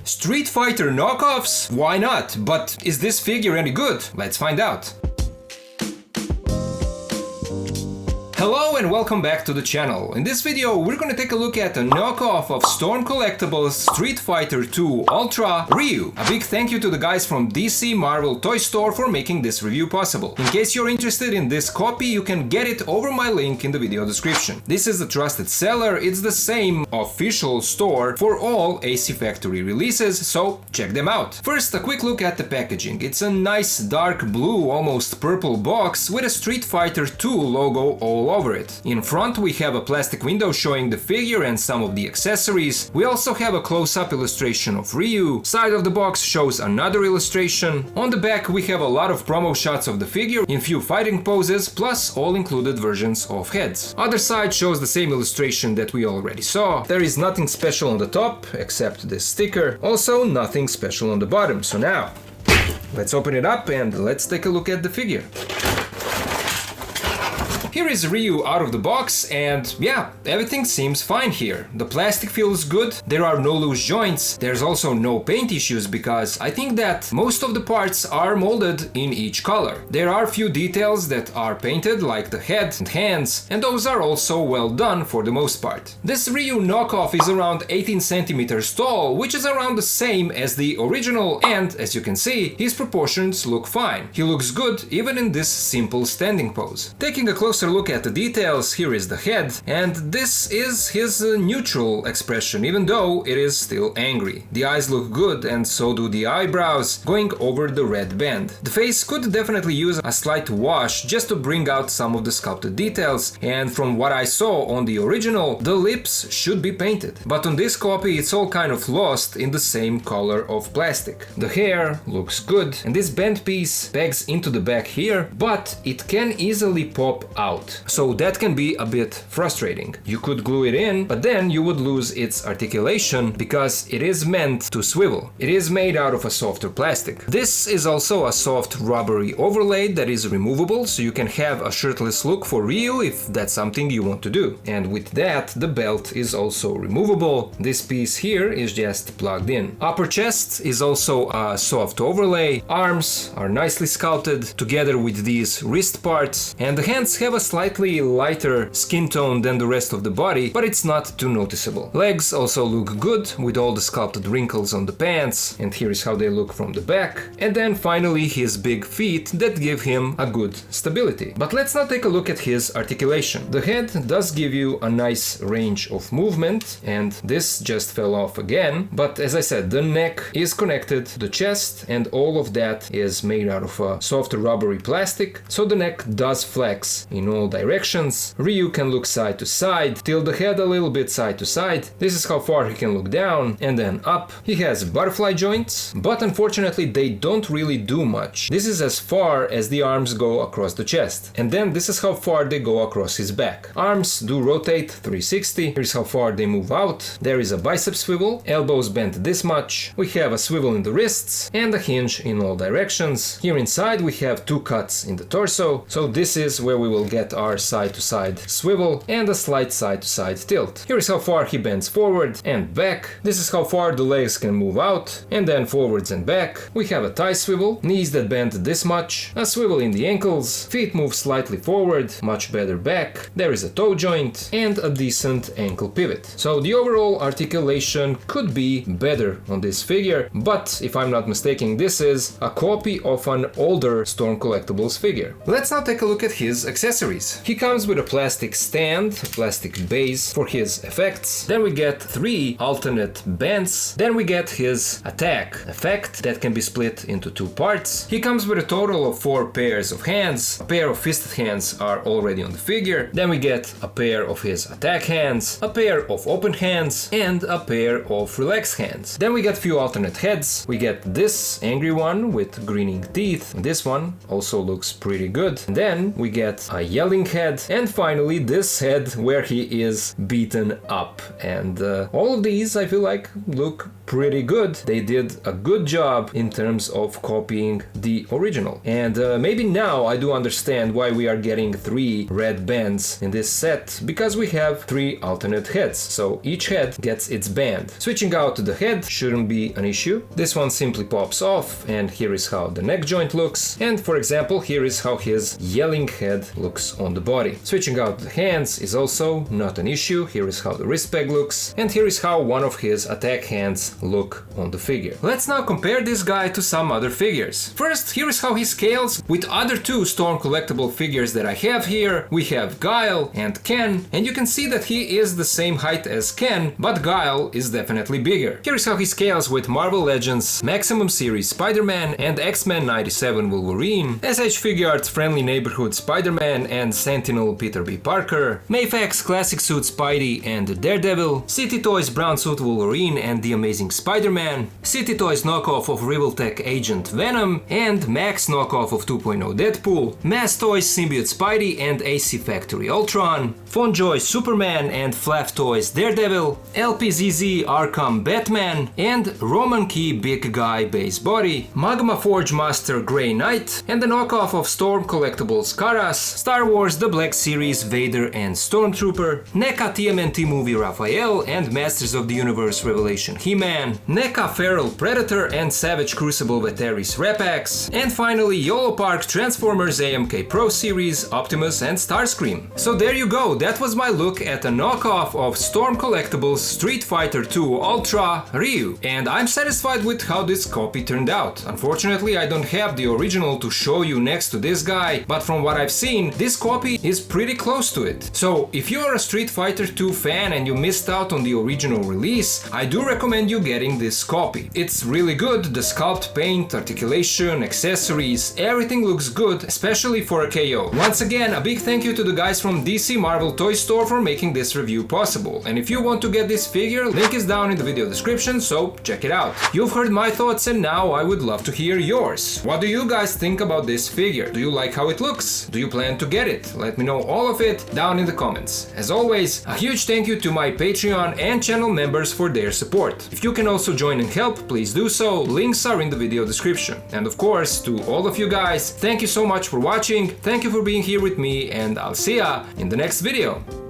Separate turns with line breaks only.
Street Fighter knockoffs? Why not? But is this figure any good? Let's find out. Hello and welcome back to the channel. In this video we're gonna take a look at a knockoff of Storm Collectibles Street Fighter 2 Ultra RYU. A big thank you to the guys from DC Marvel Toy Store for making this review possible. In case you're interested in this copy, you can get it over my link in the video description. This is a trusted seller, it's the same official store for all AC Factory releases, so check them out. First, a quick look at the packaging. It's a nice dark blue, almost purple box with a Street Fighter 2 logo all over it. In front we have a plastic window showing the figure and some of the accessories. We also have a close-up illustration of RYU. Side of the box shows another illustration. On the back we have a lot of promo shots of the figure in few fighting poses, plus all included versions of heads. Other side shows the same illustration that we already saw. There is nothing special on the top except this sticker. Also nothing special on the bottom. So now let's open it up and let's take a look at the figure. Here is RYU out of the box, and yeah, everything seems fine here. The plastic feels good, there are no loose joints, there's also no paint issues because I think that most of the parts are molded in each color. There are few details that are painted, like the head and hands, and those are also well done for the most part. This RYU knockoff is around 18 centimeters tall, which is around the same as the original, and as you can see, his proportions look fine. He looks good even in this simple standing pose. Taking a closer look at the details, here is the head, and this is his neutral expression, even though it is still angry. The eyes look good, and so do the eyebrows, going over the red band. The face could definitely use a slight wash just to bring out some of the sculpted details, and from what I saw on the original, the lips should be painted. But on this copy it's all kind of lost in the same color of plastic. The hair looks good, and this bent piece pegs into the back here, but it can easily pop out. So that can be a bit frustrating. You could glue it in, but then you would lose its articulation because it is meant to swivel. It is made out of a softer plastic. This is also a soft rubbery overlay that is removable, so you can have a shirtless look for RYU if that's something you want to do. And with that, the belt is also removable. This piece here is just plugged in. Upper chest is also a soft overlay. Arms are nicely sculpted together with these wrist parts, and the hands have a slightly lighter skin tone than the rest of the body, but it's not too noticeable. Legs also look good with all the sculpted wrinkles on the pants, and here is how they look from the back. And then finally his big feet that give him a good stability. But let's now take a look at his articulation. The head does give you a nice range of movement, and this just fell off again, but as I said, the neck is connected to the chest, and all of that is made out of a softer rubbery plastic, so the neck does flex in all directions. RYU can look side to side, tilt the head a little bit side to side. This is how far he can look down and then up. He has butterfly joints, but unfortunately they don't really do much. This is as far as the arms go across the chest, and then this is how far they go across his back. Arms do rotate 360. Here's how far they move out. There is a bicep swivel, elbows bent this much. We have a swivel in the wrists and a hinge in all directions. Here inside we have two cuts in the torso, so this is where we will get our side-to-side swivel and a slight side-to-side tilt. Here is how far he bends forward and back. This is how far the legs can move out, and then forwards and back. We have a thigh swivel, knees that bend this much, a swivel in the ankles, feet move slightly forward, much better back. There is a toe joint and a decent ankle pivot. So the overall articulation could be better on this figure, but if I'm not mistaken, this is a copy of an older Storm Collectibles figure. Let's now take a look at his accessories. He comes with a plastic stand, a plastic base for his effects. Then we get 3 alternate bends. Then we get his attack effect that can be split into 2 parts. He comes with a total of 4 pairs of hands. A pair of fisted hands are already on the figure. Then we get a pair of his attack hands, a pair of open hands, and a pair of relaxed hands. Then we get few alternate heads. We get this angry one with grinning teeth. This one also looks pretty good. And then we get a yelling head, and finally this head where he is beaten up. And all of these I feel like look pretty good. They did a good job in terms of copying the original. And maybe now I do understand why we are getting 3 red bands in this set, because we have 3 alternate heads, so each head gets its band. Switching out to the head shouldn't be an issue. This one simply pops off, and here is how the neck joint looks, and for example here is how his yelling head looks on the body. Switching out the hands is also not an issue. Here is how the wrist peg looks, and here is how one of his attack hands look on the figure. Let's now compare this guy to some other figures. First, here is how he scales with other 2 Storm collectible figures that I have here. We have Guile and Ken, and you can see that he is the same height as Ken, but Guile is definitely bigger. Here is how he scales with Marvel Legends Maximum Series Spider-Man and X-Men 97 Wolverine, SH Figuarts Friendly Neighborhood Spider-Man and Sentinel Peter B. Parker, Mayfax Classic Suit Spidey and Daredevil, City Toys Brown Suit Wolverine and The Amazing Spider-Man, City Toys knockoff of Rivaltech Agent Venom, and Max knockoff of 2.0 Deadpool, Mass Toys Symbiote Spidey and AC Factory Ultron, Fonjoy Superman and Flav Toys Daredevil, LPZZ Arkham Batman, and Roman Key Big Guy Base Body, Magma Forge Master Grey Knight, and the knockoff of Storm Collectibles Karas, Star Wars The Black Series Vader and Stormtrooper, NECA TMNT Movie Raphael and Masters of the Universe Revelation He-Man, NECA Feral Predator and Savage Crucible Veteris Repax, and finally YOLO Park Transformers AMK Pro Series Optimus and Starscream. So there you go, that was my look at a knockoff of Storm Collectibles Street Fighter 2 Ultra RYU, and I'm satisfied with how this copy turned out. Unfortunately, I don't have the original to show you next to this guy, but from what I've seen, this copy is pretty close to it. So if you are a Street Fighter 2 fan and you missed out on the original release, I do recommend you getting this copy. It's really good, the sculpt, paint, articulation, accessories, everything looks good, especially for a KO. Once again, a big thank you to the guys from DC Marvel Toy Store for making this review possible. And if you want to get this figure, link is down in the video description, so check it out. You've heard my thoughts and now I would love to hear yours. What do you guys think about this figure? Do you like how it looks? Do you plan to get it? Let me know all of it down in the comments. As always, a huge thank you to my Patreon and channel members for their support. If you can also join and help, please do so. Links are in the video description. And of course, to all of you guys, thank you so much for watching. Thank you for being here with me, and I'll see ya in the next video.